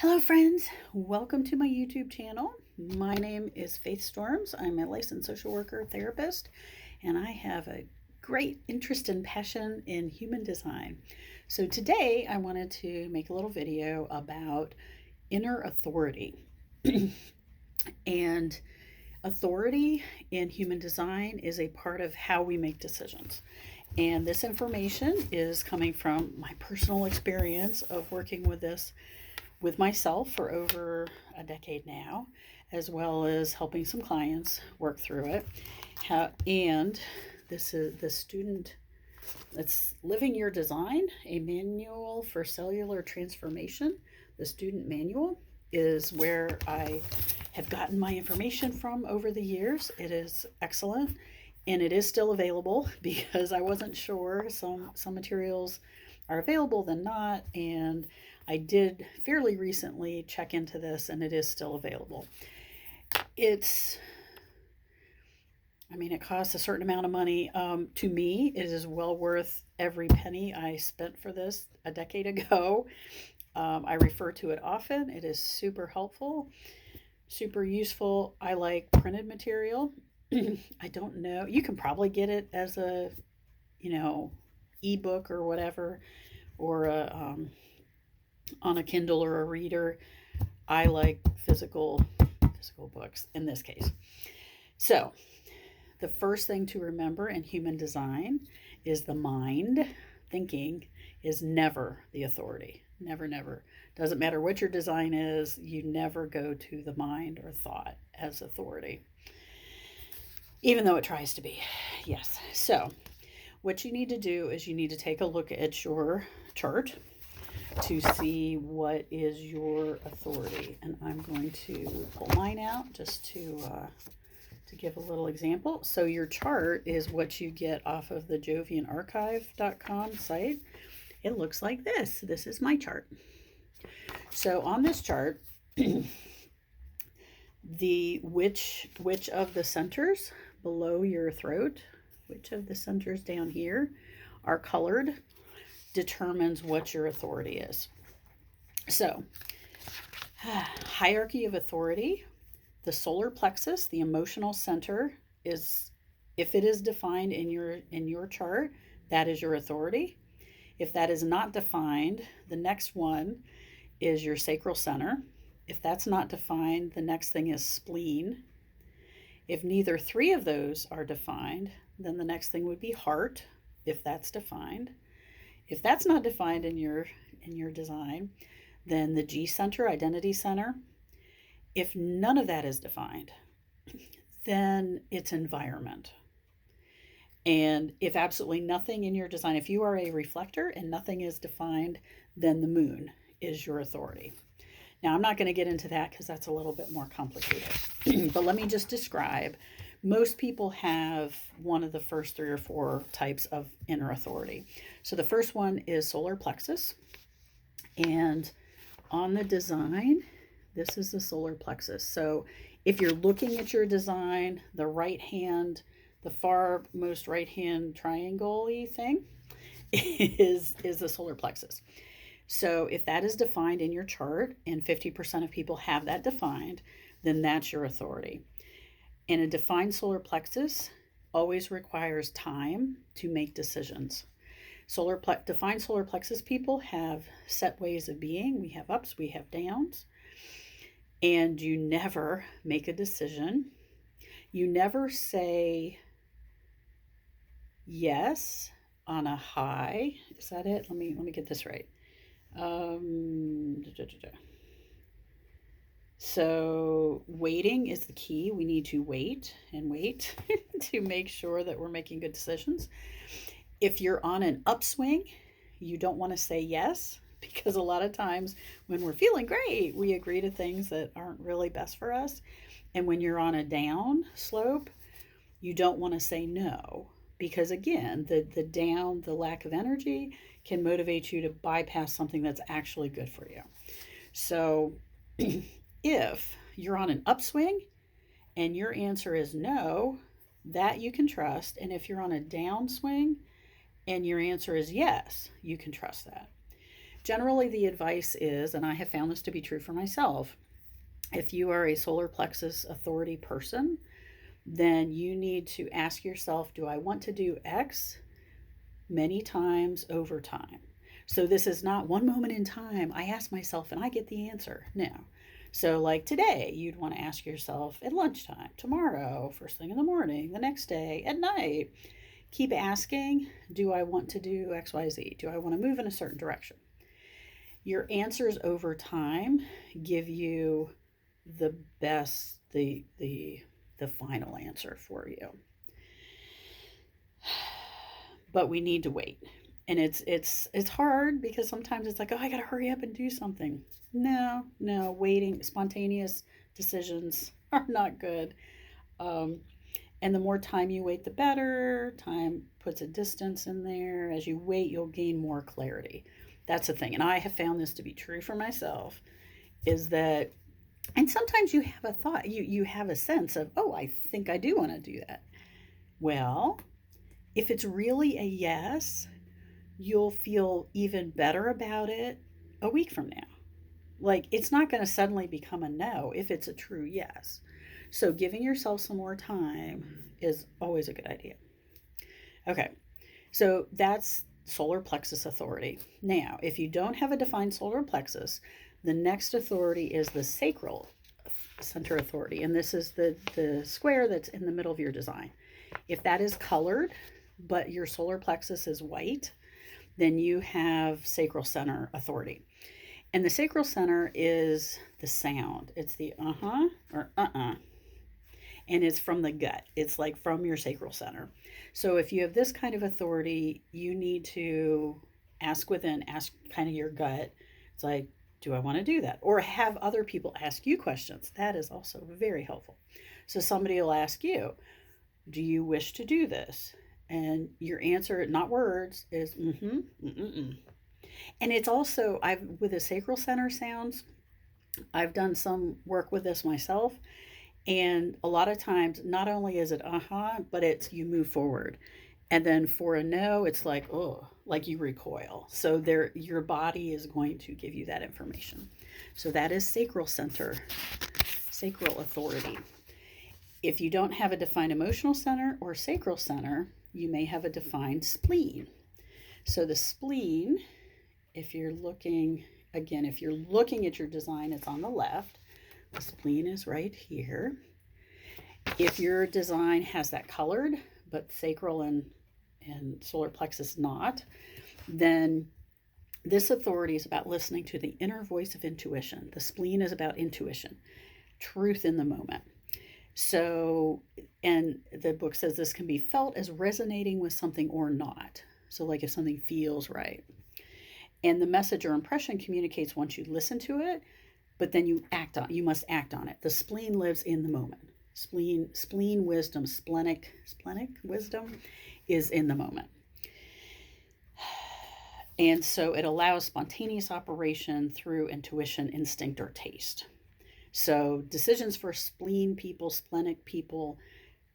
Hello, friends. Welcome to my YouTube channel. My name is Faith Storms. I'm a licensed social worker therapist, and I have a great interest and passion in human design. So today I wanted to make a little video about inner authority. And authority in human design is a part of how we make decisions. And this information is coming from my personal experience of working with this with myself for over a decade now, as well as helping some clients work through it. And this is the student that's Living Your Design, a manual for cellular transformation. The student manual is where I have gotten my information from over the years. It is excellent, and it is still available because I wasn't sure. Some materials are available than not, and I did fairly recently check into this, and it is still available. It costs a certain amount of money. To me, it is well worth every penny I spent for this a decade ago. I refer to it often. It is super helpful, super useful. I like printed material. I don't know. You can probably get it as a, ebook or whatever, or on a Kindle or a reader. I like physical books in this case. So, the first thing to remember in human design is the mind. Thinking is never the authority. Never, never. Doesn't matter what your design is, you never go to the mind or thought as authority, even though it tries to be. Yes. So, what you need to do is you need to take a look at your chart to see what is your authority. And I'm going to pull mine out just to give a little example. So your chart is what you get off of the jovianarchive.com site. It looks like this. This is my chart. So on this chart, which of the centers below your throat, which of the centers down here are colored, determines what your authority is. So, hierarchy of authority. The solar plexus, the emotional center, is, if it is defined in your chart, that is your authority. If that is not defined, the next one is your sacral center. If that's not defined, the next thing is spleen. If neither three of those are defined, then the next thing would be heart, if that's defined. If that's not defined in your design, then the G center, identity center. If none of that is defined, then it's environment. And if absolutely nothing in your design, if you are a reflector and nothing is defined, then the moon is your authority. Now, I'm not going to get into that because that's a little bit more complicated. But let me just describe. Most people have one of the first 3 or 4 types of inner authority. So the first one is solar plexus. And on the design, this is the solar plexus. So if you're looking at your design, the right hand, the far most right hand triangle-y thing is the solar plexus. So if that is defined in your chart, and 50% of people have that defined, then that's your authority. And a defined solar plexus always requires time to make decisions. Defined solar plexus people have set ways of being. We have ups, we have downs. And you never make a decision. You never say yes on a high. Is that it? Let me get this right. So waiting is the key. We need to wait and wait to make sure that we're making good decisions. If you're on an upswing, you don't want to say yes, because a lot of times when we're feeling great, we agree to things that aren't really best for us. And when you're on a down slope, you don't want to say no, because again, the lack of energy can motivate you to bypass something that's actually good for you. So if you're on an upswing and your answer is no, that you can trust. And if you're on a downswing and your answer is yes, you can trust that. generally the advice is, and I have found this to be true for myself, if you are a solar plexus authority person, then you need to ask yourself, do I want to do X many times over time? So this is not one moment in time, I ask myself and I get the answer. No. So like today, you'd want to ask yourself at lunchtime, tomorrow, first thing in the morning, the next day, at night. Keep asking, do I want to do XYZ? Do I want to move in a certain direction? Your answers over time give you the best, the final answer for you. But we need to wait. And it's hard because sometimes it's like, oh, I got to hurry up and do something. No, waiting, spontaneous decisions are not good. And the more time you wait, the better. Time puts a distance in there. As you wait, you'll gain more clarity. That's the thing. And I have found this to be true for myself, is that, and sometimes you have a thought, you have a sense of, oh, I think I do want to do that. Well, if it's really a yes, you'll feel even better about it a week from now. Like, it's not going to suddenly become a no if it's a true yes. So giving yourself some more time is always a good idea. Okay, so that's solar plexus authority. Now, if you don't have a defined solar plexus, the next authority is the Sacral Center authority. And this is the square that's in the middle of your design. If that is colored, but your solar plexus is white, then you have Sacral Center authority. And the Sacral Center is the sound. It's the or and it's from the gut. It's like from your sacral center. So if you have this kind of authority, you need to ask within, ask kind of your gut. It's like, do I want to do that? Or have other people ask you questions. That is also very helpful. So somebody will ask you, do you wish to do this? And your answer, not words, is mm-mm. And it's also, with the sacral center sounds, I've done some work with this myself. And a lot of times, not only is it but it's you move forward. And then for a no, it's like, oh, like you recoil. So your body is going to give you that information. So that is sacral center, sacral authority. If you don't have a defined emotional center or sacral center, you may have a defined spleen. So the spleen, if you're looking at your design, it's on the left. The spleen is right here. If your design has that colored, but sacral and solar plexus not, then this authority is about listening to the inner voice of intuition. The spleen is about intuition, truth in the moment. So, and the book says this can be felt as resonating with something or not. So like if something feels right. And the message or impression communicates once you listen to it, but then you must act on it. The spleen lives in the moment. Spleen wisdom, splenic wisdom is in the moment. And so it allows spontaneous operation through intuition, instinct, or taste. So decisions for spleen people, splenic people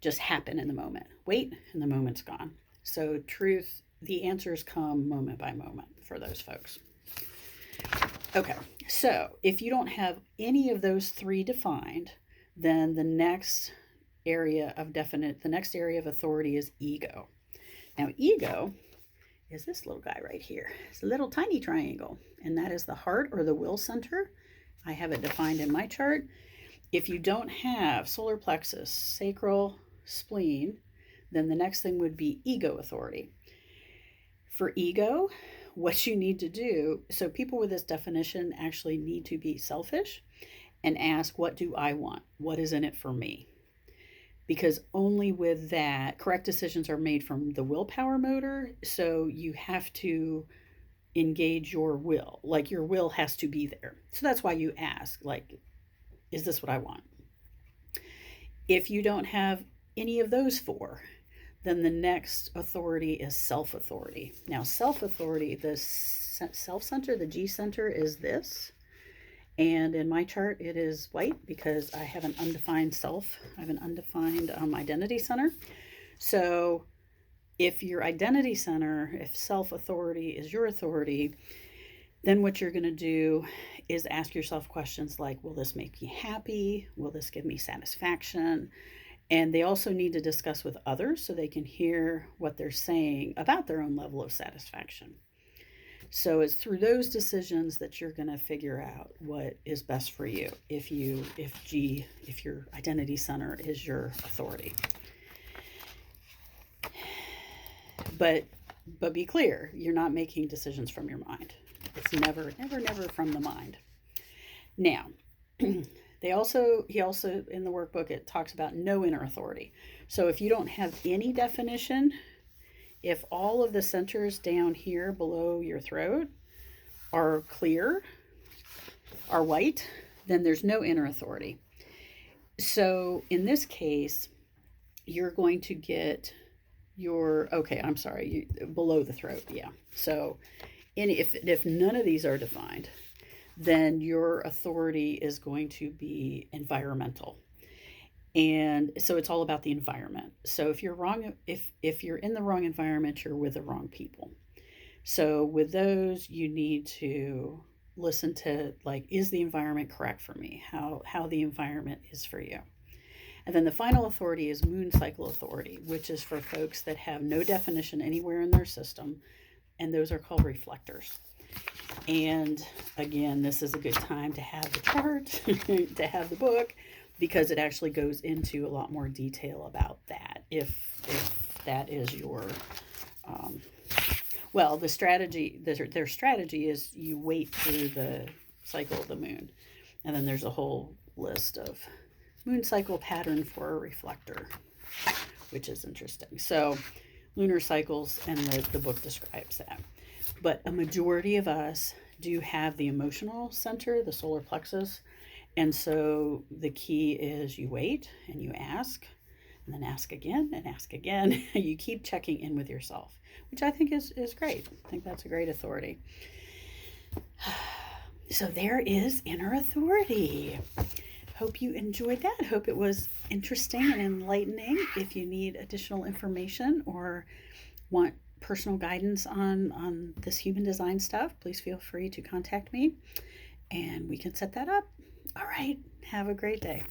just happen in the moment. Wait, and the moment's gone. So truth, the answers come moment by moment for those folks. Okay, so if you don't have any of those three defined, then the next area of authority is ego. Now, ego is this little guy right here. It's a little tiny triangle, and that is the heart or the will center. I have it defined in my chart. If you don't have solar plexus, sacral, spleen, then the next thing would be ego authority. For ego, what you need to do, so people with this definition actually need to be selfish and ask, what do I want? What is in it for me? Because only with that, correct decisions are made from the willpower motor. So you have to engage your will. Like your will has to be there. So that's why you ask, like, is this what I want? If you don't have any of those four, then the next authority is self-authority. Now, self-authority, the self-center, the G center is this. And in my chart, it is white because I have an undefined self. I have an undefined identity center. So if your identity center, if self-authority is your authority, Then what you're going to do is ask yourself questions like, will this make me happy? Will this give me satisfaction? And they also need to discuss with others so they can hear what they're saying about their own level of satisfaction. So it's through those decisions that you're going to figure out what is best for you if your identity center is your authority. But be clear, you're not making decisions from your mind. It's never from the mind. Now, he also in the workbook it talks about no inner authority. So if you don't have any definition, if all of the centers down here below your throat are clear, are white, then there's no inner authority. So in this case, you're going to get below the throat, yeah. So if none of these are defined, then your authority is going to be environmental. And so it's all about the environment. So if you're wrong, if you're in the wrong environment, you're with the wrong people. So with those, you need to listen to, like, is the environment correct for me? How the environment is for you. And then the final authority is moon cycle authority, which is for folks that have no definition anywhere in their system, and those are called reflectors. And again, this is a good time to have the chart, to have the book, because it actually goes into a lot more detail about that. If that is your, the strategy, their strategy is you wait through the cycle of the moon. And then there's a whole list of moon cycle pattern for a reflector, which is interesting. So lunar cycles, and the book describes that. But a majority of us do have the emotional center, the solar plexus. And so the key is you wait and you ask, and then ask again and ask again. You keep checking in with yourself, which I think is great. I think that's a great authority. So there is inner authority. Hope you enjoyed that. Hope it was interesting and enlightening. If you need additional information or want personal guidance on this human design stuff, please feel free to contact me and we can set that up. All right. Have a great day.